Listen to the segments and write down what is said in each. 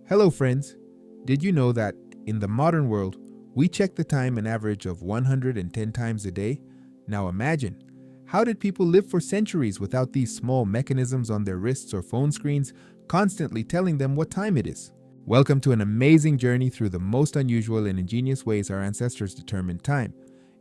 Hello friends! Did you know that in the modern world, we check the time an average of 110 times a day? Now imagine, how did people live for centuries without these small mechanisms on their wrists or phone screens constantly telling them what time it is? Welcome to an amazing journey through the most unusual and ingenious ways our ancestors determined time.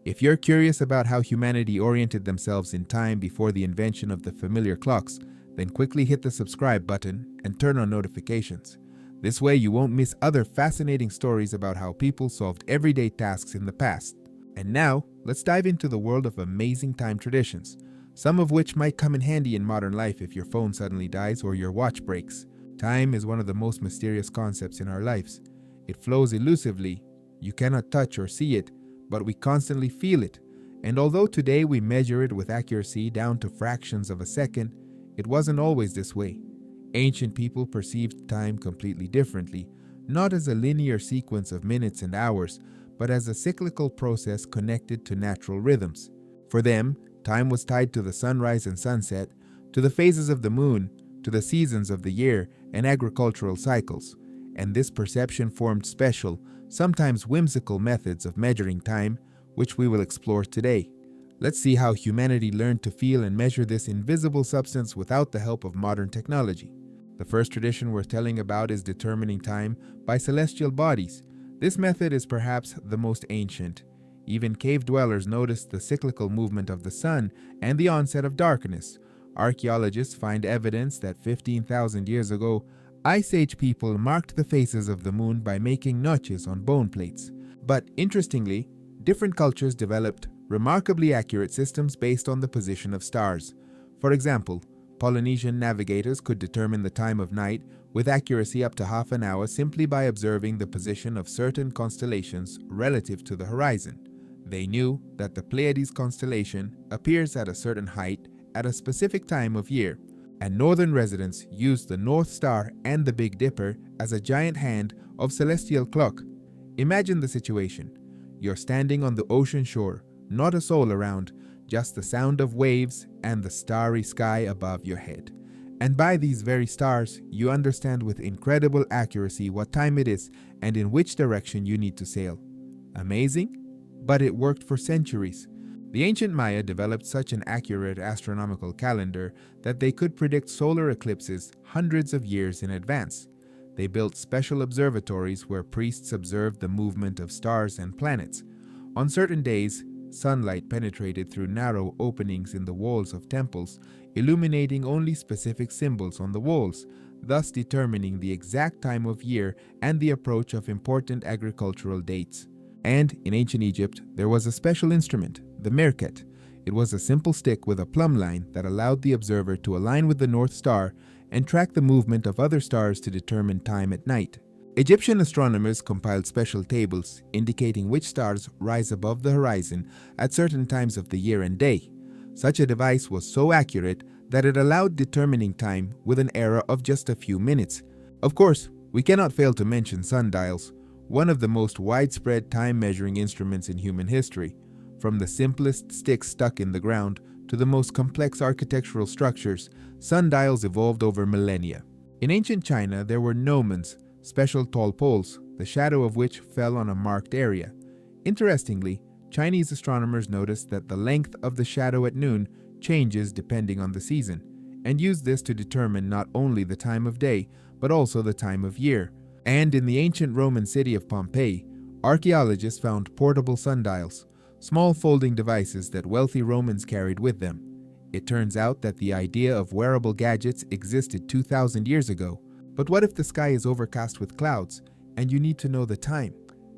If you're curious about how humanity oriented themselves in time before the invention of the familiar clocks, then quickly hit the subscribe button and turn on notifications. This way you won't miss other fascinating stories about how people solved everyday tasks in the past. And now, let's dive into the world of amazing time traditions, some of which might come in handy in modern life if your phone suddenly dies or your watch breaks. Time is one of the most mysterious concepts in our lives. It flows elusively. You cannot touch or see it, but we constantly feel it. And although today we measure it with accuracy down to fractions of a second, it wasn't always this way. Ancient people perceived time completely differently, not as a linear sequence of minutes and hours, but as a cyclical process connected to natural rhythms. For them, time was tied to the sunrise and sunset, to the phases of the moon, to the seasons of the year and agricultural cycles, and this perception formed special, sometimes whimsical methods of measuring time, which we will explore today. Let's see how humanity learned to feel and measure this invisible substance without the help of modern technology. The first tradition we're telling about is determining time by celestial bodies. This method is perhaps the most ancient. Even cave dwellers noticed the cyclical movement of the sun and the onset of darkness. Archaeologists find evidence that 15,000 years ago, Ice Age people marked the phases of the moon by making notches on bone plates. But interestingly, different cultures developed remarkably accurate systems based on the position of stars. For example, Polynesian navigators could determine the time of night with accuracy up to half an hour simply by observing the position of certain constellations relative to the horizon. They knew that the Pleiades constellation appears at a certain height at a specific time of year, and northern residents used the North Star and the Big Dipper as a giant hand of celestial clock. Imagine the situation. You're standing on the ocean shore, not a soul around, just the sound of waves and the starry sky above your head. And by these very stars, you understand with incredible accuracy what time it is and in which direction you need to sail. Amazing? But it worked for centuries. The ancient Maya developed such an accurate astronomical calendar that they could predict solar eclipses hundreds of years in advance. They built special observatories where priests observed the movement of stars and planets. On certain days, sunlight penetrated through narrow openings in the walls of temples, illuminating only specific symbols on the walls, thus determining the exact time of year and the approach of important agricultural dates. And in ancient Egypt, there was a special instrument, the merkhet. It was a simple stick with a plumb line that allowed the observer to align with the North Star and track the movement of other stars to determine time at night. Egyptian astronomers compiled special tables indicating which stars rise above the horizon at certain times of the year and day. Such a device was so accurate that it allowed determining time with an error of just a few minutes. Of course, we cannot fail to mention sundials, one of the most widespread time-measuring instruments in human history. From the simplest sticks stuck in the ground to the most complex architectural structures, sundials evolved over millennia. In ancient China, there were gnomons, special tall poles, the shadow of which fell on a marked area. Interestingly, Chinese astronomers noticed that the length of the shadow at noon changes depending on the season, and used this to determine not only the time of day, but also the time of year. And in the ancient Roman city of Pompeii, archaeologists found portable sundials, small folding devices that wealthy Romans carried with them. It turns out that the idea of wearable gadgets existed 2,000 years ago. But what if the sky is overcast with clouds and you need to know the time?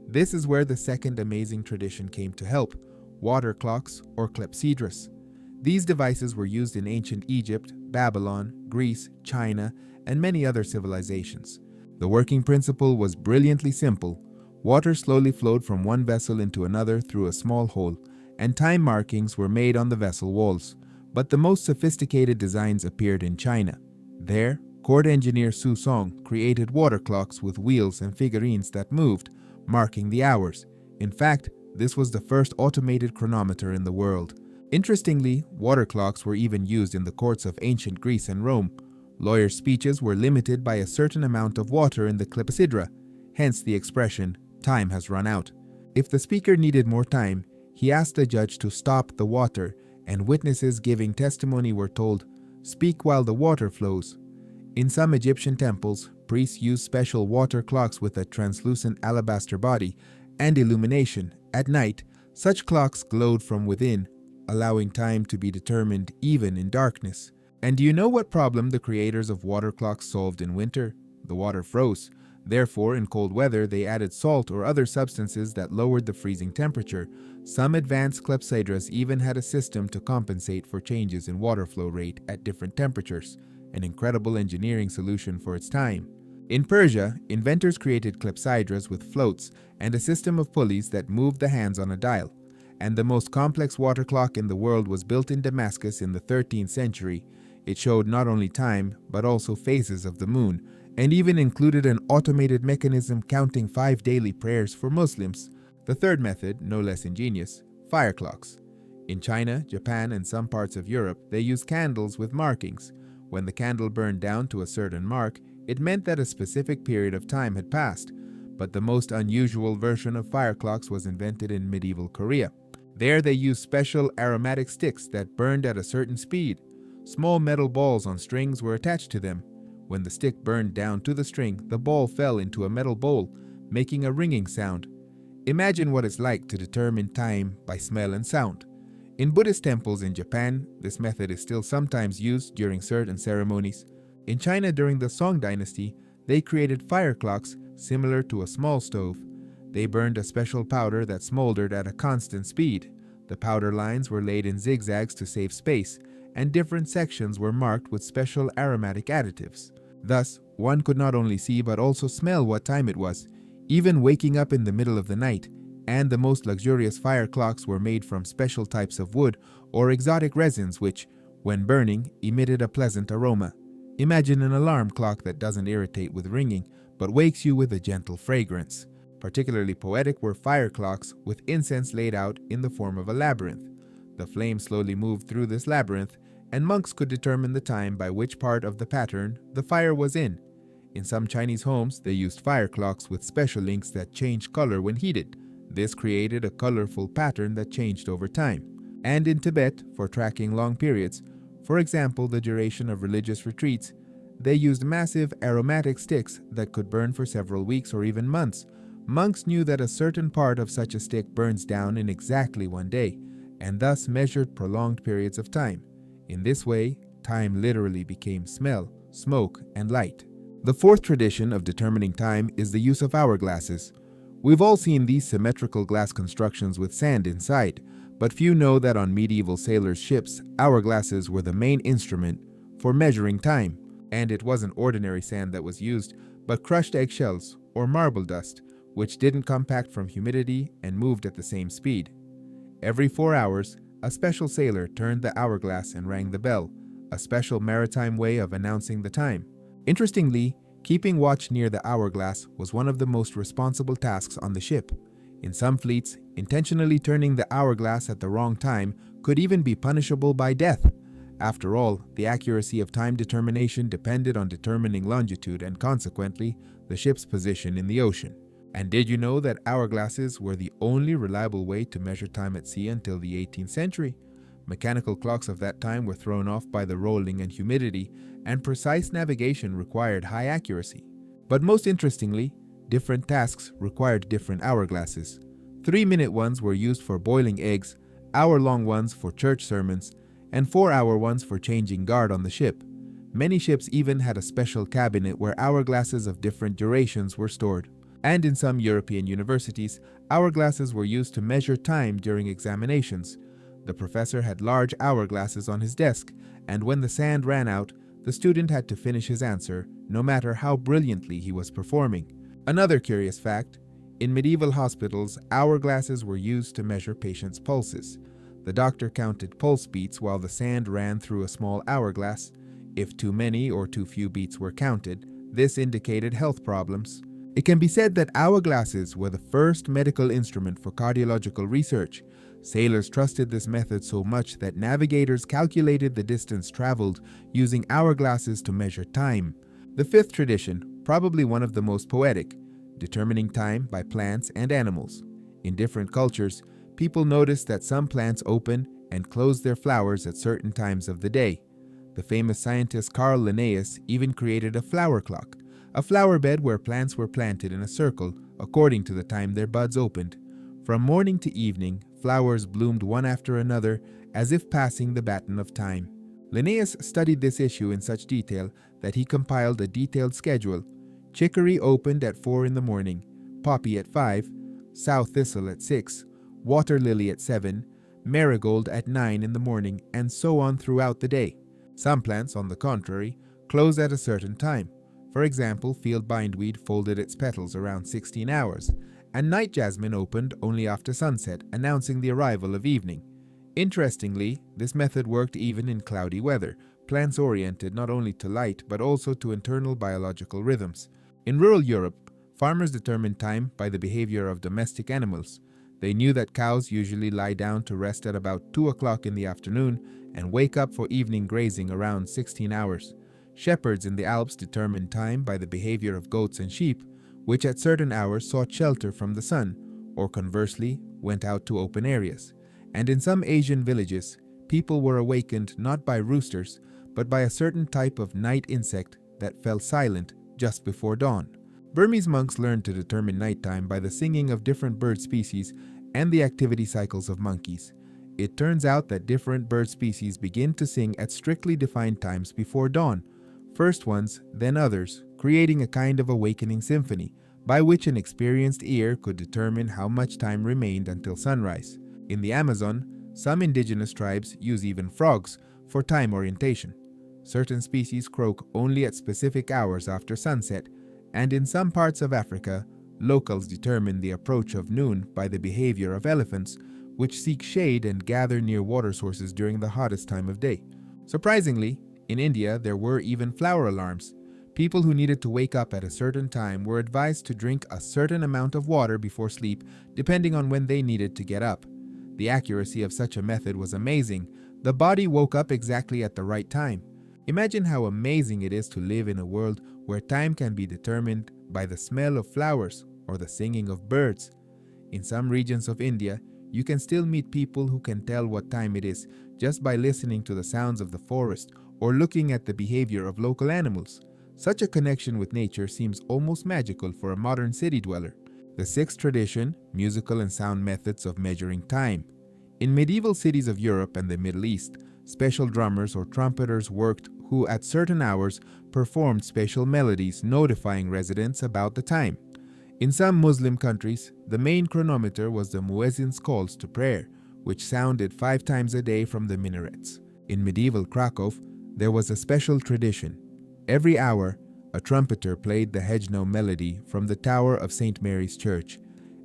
This is where the second amazing tradition came to help: water clocks or clepsydras. These devices were used in ancient Egypt, Babylon, Greece, China, and many other civilizations. The working principle was brilliantly simple. Water slowly flowed from one vessel into another through a small hole, and time markings were made on the vessel walls. But the most sophisticated designs appeared in China. There, court engineer Su Song created water clocks with wheels and figurines that moved, marking the hours. In fact, this was the first automated chronometer in the world. Interestingly, water clocks were even used in the courts of ancient Greece and Rome. Lawyers' speeches were limited by a certain amount of water in the clepsydra, hence the expression, "time has run out." If the speaker needed more time, he asked the judge to stop the water, and witnesses giving testimony were told, "Speak while the water flows." In some Egyptian temples, priests used special water clocks with a translucent alabaster body and illumination. At night, such clocks glowed from within, allowing time to be determined even in darkness. And do you know what problem the creators of water clocks solved in winter? The water froze. Therefore, in cold weather, they added salt or other substances that lowered the freezing temperature. Some advanced clepsydras even had a system to compensate for changes in water flow rate at different temperatures, an incredible engineering solution for its time. In Persia, inventors created clepsydras with floats and a system of pulleys that moved the hands on a dial. And the most complex water clock in the world was built in Damascus in the 13th century. It showed not only time, but also phases of the moon, and even included an automated mechanism counting 5 daily prayers for Muslims. The third method, no less ingenious, fire clocks. In China, Japan, and some parts of Europe, they used candles with markings. When the candle burned down to a certain mark, it meant that a specific period of time had passed. But the most unusual version of fire clocks was invented in medieval Korea. There they used special aromatic sticks that burned at a certain speed. Small metal balls on strings were attached to them. When the stick burned down to the string, the ball fell into a metal bowl, making a ringing sound. Imagine what it's like to determine time by smell and sound. In Buddhist temples in Japan, this method is still sometimes used during certain ceremonies. In China during the Song dynasty, they created fire clocks similar to a small stove. They burned a special powder that smoldered at a constant speed. The powder lines were laid in zigzags to save space, and different sections were marked with special aromatic additives. Thus, one could not only see but also smell what time it was, even waking up in the middle of the night. And the most luxurious fire clocks were made from special types of wood or exotic resins which, when burning, emitted a pleasant aroma. Imagine an alarm clock that doesn't irritate with ringing, but wakes you with a gentle fragrance. Particularly poetic were fire clocks with incense laid out in the form of a labyrinth. The flame slowly moved through this labyrinth, and monks could determine the time by which part of the pattern the fire was in. In some Chinese homes, they used fire clocks with special inks that changed color when heated. This created a colorful pattern that changed over time. And in Tibet, for tracking long periods, for example the duration of religious retreats, they used massive aromatic sticks that could burn for several weeks or even months. Monks knew that a certain part of such a stick burns down in exactly one day, and thus measured prolonged periods of time. In this way, time literally became smell, smoke, and light. The fourth tradition of determining time is the use of hourglasses. We've all seen these symmetrical glass constructions with sand inside, but few know that on medieval sailors' ships, hourglasses were the main instrument for measuring time. And it wasn't ordinary sand that was used, but crushed eggshells or marble dust, which didn't compact from humidity and moved at the same speed. Every 4 hours, a special sailor turned the hourglass and rang the bell, a special maritime way of announcing the time. Interestingly, keeping watch near the hourglass was one of the most responsible tasks on the ship. In some fleets, intentionally turning the hourglass at the wrong time could even be punishable by death. After all, the accuracy of time determination depended on determining longitude and consequently, the ship's position in the ocean. And did you know that hourglasses were the only reliable way to measure time at sea until the 18th century? Mechanical clocks of that time were thrown off by the rolling and humidity, and precise navigation required high accuracy. But most interestingly, different tasks required different hourglasses. 3-minute ones were used for boiling eggs, hour-long ones for church sermons, and 4-hour ones for changing guard on the ship. Many ships even had a special cabinet where hourglasses of different durations were stored. And in some European universities, hourglasses were used to measure time during examinations. The professor had large hourglasses on his desk, and when the sand ran out, the student had to finish his answer, no matter how brilliantly he was performing. Another curious fact, in medieval hospitals, hourglasses were used to measure patients' pulses. The doctor counted pulse beats while the sand ran through a small hourglass. If too many or too few beats were counted, this indicated health problems. It can be said that hourglasses were the first medical instrument for cardiological research. Sailors trusted this method so much that navigators calculated the distance traveled using hourglasses to measure time. The fifth tradition, probably one of the most poetic, determining time by plants and animals. In different cultures, people noticed that some plants open and close their flowers at certain times of the day. The famous scientist Carl Linnaeus even created a flower clock, a flower bed where plants were planted in a circle according to the time their buds opened. From morning to evening, flowers bloomed one after another as if passing the baton of time. Linnaeus studied this issue in such detail that he compiled a detailed schedule. Chicory opened at 4 in the morning, poppy at 5, sow thistle at 6, water lily at 7, marigold at 9 in the morning, and so on throughout the day. Some plants, on the contrary, close at a certain time. For example, field bindweed folded its petals around 16 hours, and night jasmine opened only after sunset, announcing the arrival of evening. Interestingly, this method worked even in cloudy weather, plants oriented not only to light but also to internal biological rhythms. In rural Europe, farmers determined time by the behavior of domestic animals. They knew that cows usually lie down to rest at about 2 o'clock in the afternoon and wake up for evening grazing around 16 hours. Shepherds in the Alps determined time by the behavior of goats and sheep, which at certain hours sought shelter from the sun, or conversely, went out to open areas. And in some Asian villages, people were awakened not by roosters, but by a certain type of night insect that fell silent just before dawn. Burmese monks learned to determine nighttime by the singing of different bird species and the activity cycles of monkeys. It turns out that different bird species begin to sing at strictly defined times before dawn, first ones, then others, creating a kind of awakening symphony, by which an experienced ear could determine how much time remained until sunrise. In the Amazon, some indigenous tribes use even frogs for time orientation. Certain species croak only at specific hours after sunset, and in some parts of Africa, locals determine the approach of noon by the behavior of elephants, which seek shade and gather near water sources during the hottest time of day. Surprisingly, in India, there were even flower alarms. People who needed to wake up at a certain time were advised to drink a certain amount of water before sleep, depending on when they needed to get up. The accuracy of such a method was amazing. The body woke up exactly at the right time. Imagine how amazing it is to live in a world where time can be determined by the smell of flowers or the singing of birds. In some regions of India, you can still meet people who can tell what time it is just by listening to the sounds of the forest or looking at the behavior of local animals. Such a connection with nature seems almost magical for a modern city dweller. The sixth tradition, musical and sound methods of measuring time. In medieval cities of Europe and the Middle East, special drummers or trumpeters worked who at certain hours performed special melodies notifying residents about the time. In some Muslim countries, the main chronometer was the muezzin's calls to prayer, which sounded 5 times a day from the minarets. In medieval Krakow, there was a special tradition. Every hour, a trumpeter played the Hejno melody from the tower of St. Mary's Church,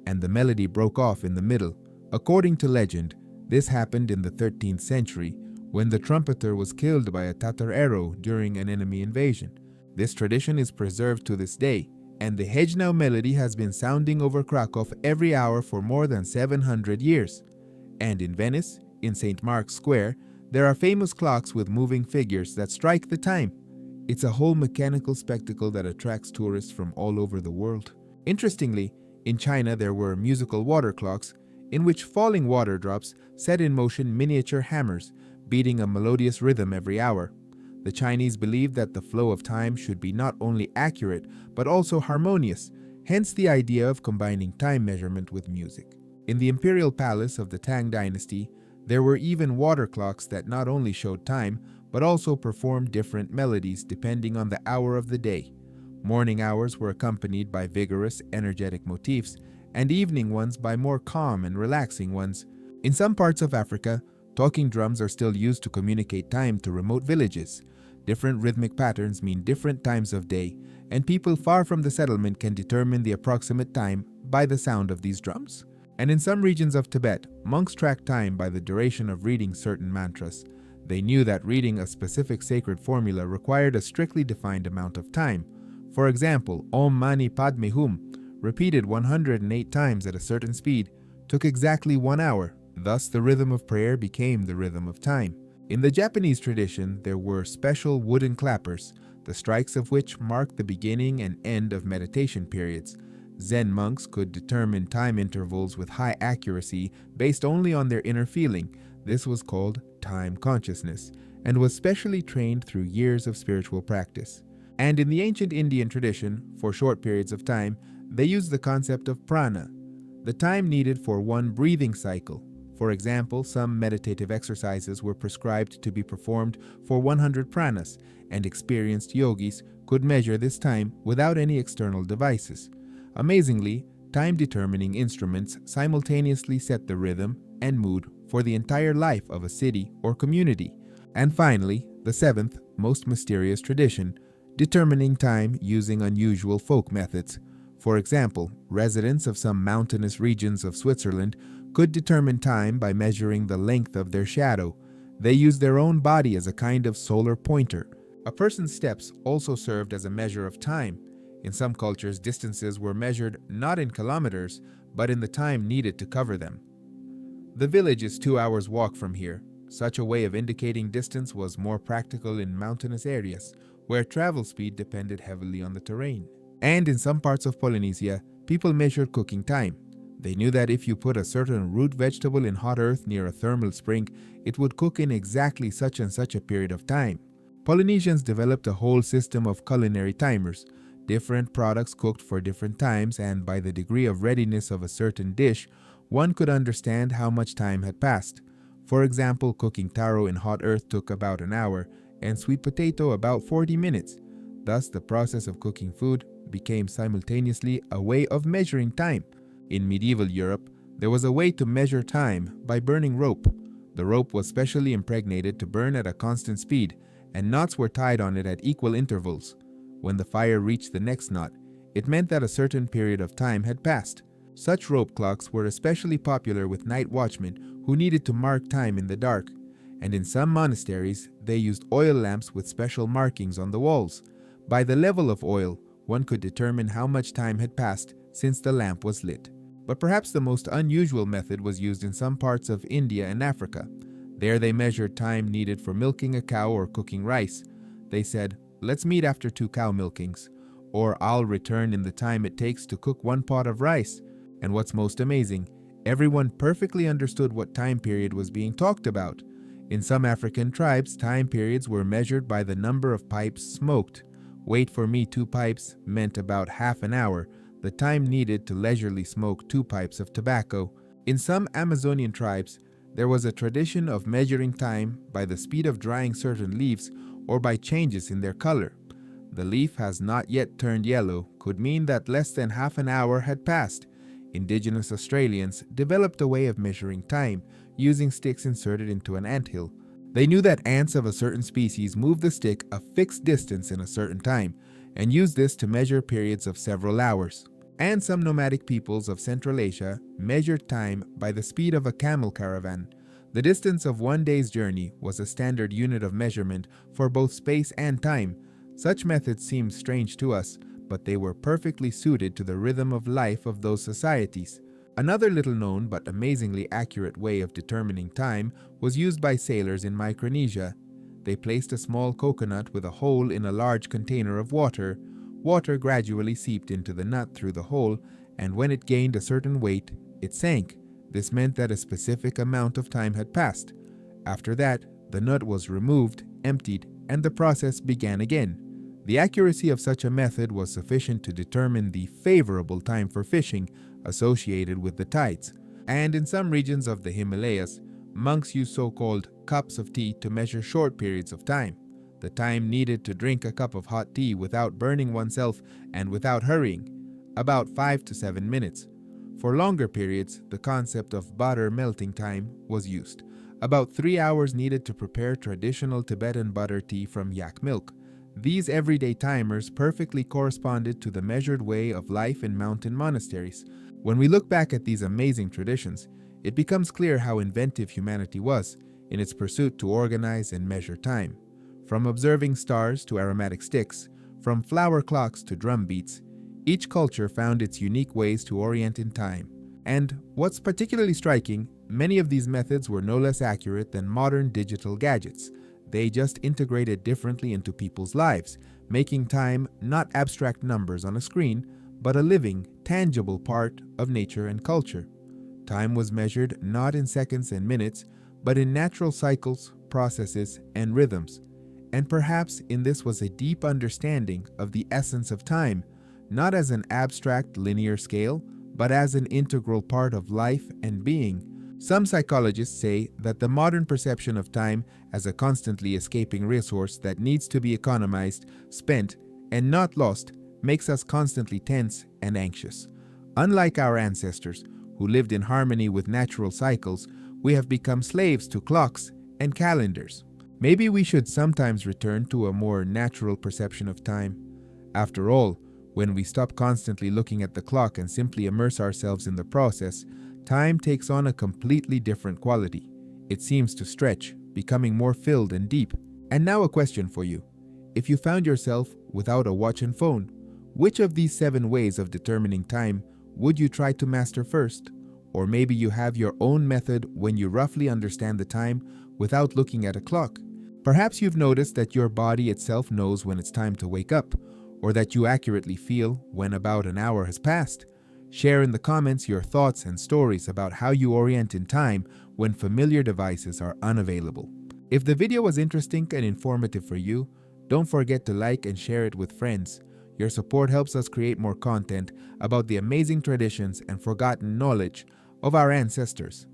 and the melody broke off in the middle. According to legend, this happened in the 13th century when the trumpeter was killed by a Tatar arrow during an enemy invasion. This tradition is preserved to this day, and the Hejno melody has been sounding over Krakow every hour for more than 700 years. And in Venice, in St. Mark's Square, there are famous clocks with moving figures that strike the time. It's a whole mechanical spectacle that attracts tourists from all over the world. Interestingly, in China there were musical water clocks in which falling water drops set in motion miniature hammers, beating a melodious rhythm every hour. The Chinese believed that the flow of time should be not only accurate but also harmonious, hence the idea of combining time measurement with music. In the imperial palace of the Tang dynasty, there were even water clocks that not only showed time but also performed different melodies depending on the hour of the day. Morning hours were accompanied by vigorous, energetic motifs, and evening ones by more calm and relaxing ones. In some parts of Africa, talking drums are still used to communicate time to remote villages. Different rhythmic patterns mean different times of day, and people far from the settlement can determine the approximate time by the sound of these drums. And in some regions of Tibet, monks track time by the duration of reading certain mantras. They knew that reading a specific sacred formula required a strictly defined amount of time. For example, Om Mani Padme Hum, repeated 108 times at a certain speed, took exactly 1 hour. Thus, the rhythm of prayer became the rhythm of time. In the Japanese tradition, there were special wooden clappers, the strikes of which marked the beginning and end of meditation periods. Zen monks could determine time intervals with high accuracy based only on their inner feeling. This was called time consciousness, and was specially trained through years of spiritual practice. And in the ancient Indian tradition, for short periods of time, they used the concept of prana, the time needed for one breathing cycle. For example, some meditative exercises were prescribed to be performed for 100 pranas, and experienced yogis could measure this time without any external devices. Amazingly, time-determining instruments simultaneously set the rhythm and mood for the entire life of a city or community. And finally, the seventh, most mysterious tradition, determining time using unusual folk methods. For example, residents of some mountainous regions of Switzerland could determine time by measuring the length of their shadow. They used their own body as a kind of solar pointer. A person's steps also served as a measure of time. In some cultures, distances were measured not in kilometers, but in the time needed to cover them. The village is 2 hours' walk from here. Such a way of indicating distance was more practical in mountainous areas, where travel speed depended heavily on the terrain. And in some parts of Polynesia, people measured cooking time. They knew that if you put a certain root vegetable in hot earth near a thermal spring, it would cook in exactly such and such a period of time. Polynesians developed a whole system of culinary timers, different products cooked for different times, and by the degree of readiness of a certain dish, one could understand how much time had passed. For example, cooking taro in hot earth took about an hour, and sweet potato about 40 minutes. Thus, the process of cooking food became simultaneously a way of measuring time. In medieval Europe, there was a way to measure time by burning rope. The rope was specially impregnated to burn at a constant speed, and knots were tied on it at equal intervals. When the fire reached the next knot, it meant that a certain period of time had passed. Such rope clocks were especially popular with night watchmen who needed to mark time in the dark, and in some monasteries they used oil lamps with special markings on the walls. By the level of oil, one could determine how much time had passed since the lamp was lit. But perhaps the most unusual method was used in some parts of India and Africa. There they measured time needed for milking a cow or cooking rice. They said, "Let's meet after 2 cow milkings," or "I'll return in the time it takes to cook 1 pot of rice." And what's most amazing, everyone perfectly understood what time period was being talked about. In some African tribes, time periods were measured by the number of pipes smoked. "Wait for me 2 pipes" meant about half an hour, the time needed to leisurely smoke 2 pipes of tobacco. In some Amazonian tribes, there was a tradition of measuring time by the speed of drying certain leaves or by changes in their color. "The leaf has not yet turned yellow" could mean that less than half an hour had passed. Indigenous Australians developed a way of measuring time using sticks inserted into an anthill. They knew that ants of a certain species move the stick a fixed distance in a certain time, and used this to measure periods of several hours. And some nomadic peoples of Central Asia measured time by the speed of a camel caravan. The distance of 1 day's journey was a standard unit of measurement for both space and time. Such methods seem strange to us, but they were perfectly suited to the rhythm of life of those societies. Another little-known but amazingly accurate way of determining time was used by sailors in Micronesia. They placed a small coconut with a hole in a large container of water. Water gradually seeped into the nut through the hole, and when it gained a certain weight, it sank. This meant that a specific amount of time had passed. After that, the nut was removed, emptied, and the process began again. The accuracy of such a method was sufficient to determine the favorable time for fishing associated with the tides. And in some regions of the Himalayas, monks use so-called cups of tea to measure short periods of time, the time needed to drink a cup of hot tea without burning oneself and without hurrying, about 5 to 7 minutes. For longer periods, the concept of butter melting time was used, about 3 hours needed to prepare traditional Tibetan butter tea from yak milk. These everyday timers perfectly corresponded to the measured way of life in mountain monasteries. When we look back at these amazing traditions, it becomes clear how inventive humanity was in its pursuit to organize and measure time. From observing stars to aromatic sticks, from flower clocks to drum beats, each culture found its unique ways to orient in time. And what's particularly striking Many of these methods were no less accurate than modern digital gadgets. They just integrated differently into people's lives, making time not abstract numbers on a screen, but a living, tangible part of nature and culture. Time was measured not in seconds and minutes, but in natural cycles, processes, and rhythms. And perhaps in this was a deep understanding of the essence of time, not as an abstract linear scale, but as an integral part of life and being. Some psychologists say that the modern perception of time as a constantly escaping resource that needs to be economized, spent, and not lost makes us constantly tense and anxious. Unlike our ancestors, who lived in harmony with natural cycles, we have become slaves to clocks and calendars. Maybe we should sometimes return to a more natural perception of time. After all, when we stop constantly looking at the clock and simply immerse ourselves in the process, time takes on a completely different quality. It seems to stretch, becoming more filled and deep. And now a question for you. If you found yourself without a watch and phone, which of these 7 ways of determining time would you try to master first? Or maybe you have your own method when you roughly understand the time without looking at a clock. Perhaps you've noticed that your body itself knows when it's time to wake up, or that you accurately feel when about an hour has passed. Share in the comments your thoughts and stories about how you orient in time when familiar devices are unavailable. If the video was interesting and informative for you, don't forget to like and share it with friends. Your support helps us create more content about the amazing traditions and forgotten knowledge of our ancestors.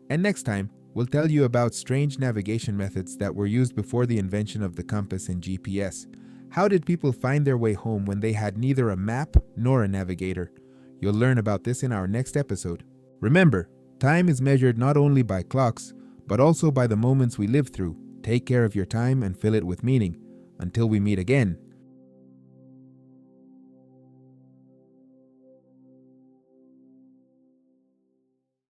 And next time, we'll tell you about strange navigation methods that were used before the invention of the compass and GPS. How did people find their way home when they had neither a map nor a navigator? You'll learn about this in our next episode. Remember, time is measured not only by clocks, but also by the moments we live through. Take care of your time and fill it with meaning. Until we meet again,